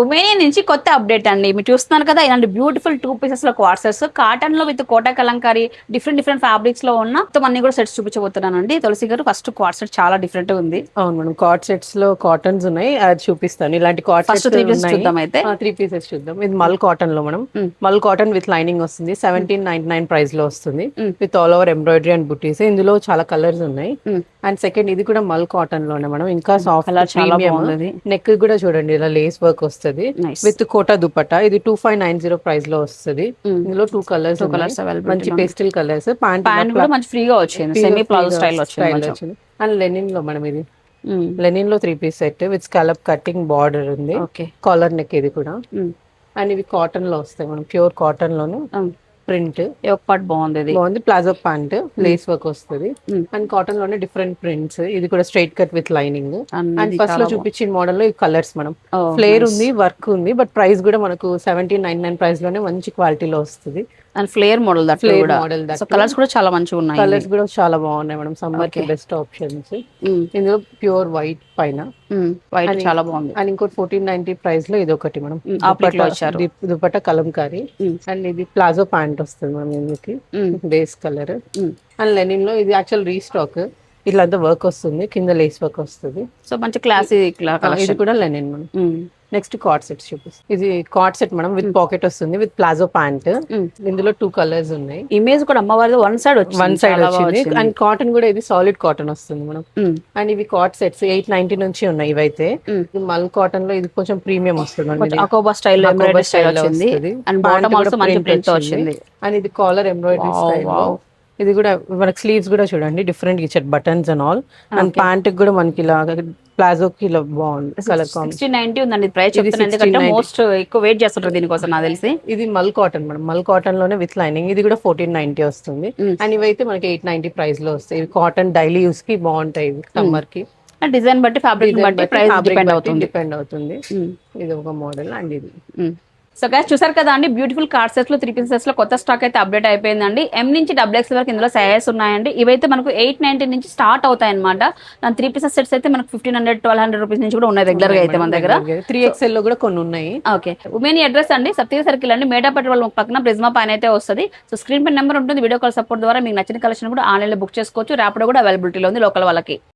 ఉమేనియా నుంచి కొత్త అప్డేట్ అండి. మీరు చూస్తున్నారు కదా, ఇలాంటి బ్యూటిఫుల్ 2 పీసెస్ లో క్వార్ట్ సెట్స్ కాటన్ లో with Kota kalamkari different fabrics లో ఉన్న మొత్తం అన్ని కూడా సెట్స్ చూపించబోతున్నానండి. Tulasi garu, first coord set చాలా డిఫరెంట్ ఉంది. అవును మేడం, కార్డ్ సెట్స్ లో కాటన్స్ ఉన్నాయి, అది చూపిస్తాను. ఇలాంటి కార్డ్ ఫస్ట్ సెట్స్ 3 పీసెస్ ఉన్నాయి. చూద్దాం అయితే. 3 పీసెస్ చూద్దాం. ఇది మల్ కాటన్ లో మనం, మల్ కాటన్ విత్ లైనింగ్ వస్తుంది. 1799 ప్రైస్ లో వస్తుంది, with all over embroidery and బుటీస్. ఇందులో చాలా కలర్స్ ఉన్నాయి. అండ్ సెకండ్ ఇది కూడా మల్ కాటన్ లోనే మనం, ఇంకా సాఫ్ట్ ప్రీమియం. నెక్ కూడా చూడండి, ఇలా లేస్ వర్క్ వస్తుంది విత్ కోటా దుపట్టా. ఇది 2590 ప్రైస్ లో వస్తుంది. ఇందులో 2 కలర్స్ మంచి పేస్టల్ కలర్స్. ప్యాంట్ కూడా మంచి ఫ్రీగా వచ్చింది, సెమీ ప్లాజో స్టైల్ వచ్చింది. అండ్ లెనిన్ లో మనం ఇది లెనిన్ లో 3 piece set with scallop cutting border ఉంది. కాలర్ నెక్ ఇది కూడా. అండ్ ఇవి కాటన్ లో వస్తాయి మనం, ప్యూర్ కాటన్ లోను. ప్రింట్ ఒక పార్ట్ బాగుంది, ప్లాజో ప్యాంట్ లేస్ వర్క్ వస్తుంది. అండ్ కాటన్ లోనే డిఫరెంట్ ప్రింట్స్. ఇది కూడా straight cut with lining. And first లో చూపించిన మోడల్ లో ఈ కలర్స్ మనం, ఫ్లేర్ ఉంది, వర్క్ ఉంది. బట్ ప్రైస్ కూడా మనకు 1799 ప్రైస్ లోనే మంచి క్వాలిటీలో వస్తుంది. అండ్ ఫ్లేర్ మోడల్ కలర్స్ కూడా చాలా మంచిగా ఉన్నాయి. కలర్స్ కూడా చాలా బాగున్నాయి మేడం, సమ్మర్ కి బెస్ట్ ఆప్షన్స్. ఇందులో ప్యూర్ వైట్ పైన వైట్ చాలా బాగుంది. అండ్ ఇంకోటి 1490 ప్రైస్ లో ఇది ఒకటి మనం దుపట్టా కలంకారీ. అండ్ ఇది ప్లాజో ప్యాంట్ వస్తుంది మనం, ఇందుకి బేస్ కలర్. అండ్ లెనిన్ లో ఇది యాక్చువల్ రీస్టాక్. ఇట్లా అంతా వర్క్ వస్తుంది, కింద లేస్ వర్క్ వస్తుంది. సో మంచి క్లాసిక్. ఇది కూడా లెనిన్ మనం. నెక్స్ట్ కార్డ్ సెట్స్ చూపిస్తాం. ఇది కార్డ్ సెట్ మనం విత్ పాకెట్ వస్తుంది, విత్ ప్లాజో ప్యాంట్. ఇందులో 2 కలర్స్ ఉన్నాయి. ఇమేజ్ కూడా అమ్మవారి వన్ సైడ్ వచ్చింది. అండ్ కాటన్ కూడా ఇది సాలిడ్ కాటన్ వస్తుంది మనం. అండ్ ఇవి కార్డ్ సెట్స్ 890 నుంచి ఉన్నాయి ఇవైతే. మల్ కాటన్ లో ఇది కొంచెం ప్రీమియం వస్తుంది, అకోబా స్టైల్ వచ్చింది. అండ్ బాటమ్ ఆల్సో మంచి ప్రింట్ వచ్చింది. అండ్ ఇది కాలర్ ఎంబ్రాయిడరీ స్టైల్. ఇది కూడా మనకి స్లీవ్స్ కూడా చూడండి డిఫరెంట్ ఇచ్చారు, buttons and all. And pant కూడా మనకి ఇలా ప్లాజో కి ఇలా బాగుంది. కలర్ 1690 ఉందండి ప్రైస్ చెప్తాను, ఎందుకంటే మోస్ట్ ఎక్కువ వెయిట్ చేస్తుంటారు దీనికోసం నాకు తెలిసి. ఇది మల్ కాటన్ మేడం, మల్ కాటన్ లోనే విత్ లైనింగ్. ఇది కూడా 1490 వస్తుంది. అండ్ ఇవైతే మనకి 890 ప్రైస్ లో వస్తాయి. ఇవి కాటన్ డైలీ యూస్ కి బాగుంటాయి, సమ్మర్ కి. డిజైన్ బట్టి ఫ్యాబ్రిక్ బట్టి ప్రైస్ డిపెండ్ అవుతుంది. ఇది ఒక మోడల్. అండ్ ఇది సో గైస్ చూసారు కదా అండి, బ్యూటిఫుల్ కార్డ్ సెట్స్ లో 3 పీసెస్ లో కొత్త స్టాక్ అయితే అప్డేట్ అయిపోయిందండి. M నుంచి XXL వరకు ఇందులో సైజెస్ ఉన్నాయండి. ఇవైతే మనకు 890 నుంచి స్టార్ట్ అవుతాయి అనమాట. 3 పీసెస్ సెట్స్ అయితే మనకు 1500-1200 రూపీస్ నుంచి కూడా ఉన్నాయి రెగ్యులర్ గా అయితే మన దగ్గర. 3XL లో కూడా కొన్ని ఉన్నాయి. ఓకే, ఉమెన్ అడ్రస్ అండి సత్య సర్కిల్ అండి, మేడా పెట్రోల్ పక్కన ప్రిజ్మా పైన అయితే వస్తుంది. సో స్క్రీన్ పై నెంబర్ ఉంటుంది, వీడియో కాల్ సపోర్ట్ ద్వారా మీకు నచ్చిన కలెక్షన్ కూడా ఆన్లైన్ లో బుక్ చేసుకోవచ్చు. ర్యాపిడో కూడా అవైలబిలిటీలో ఉంది లోకల్ వాళ్ళకి.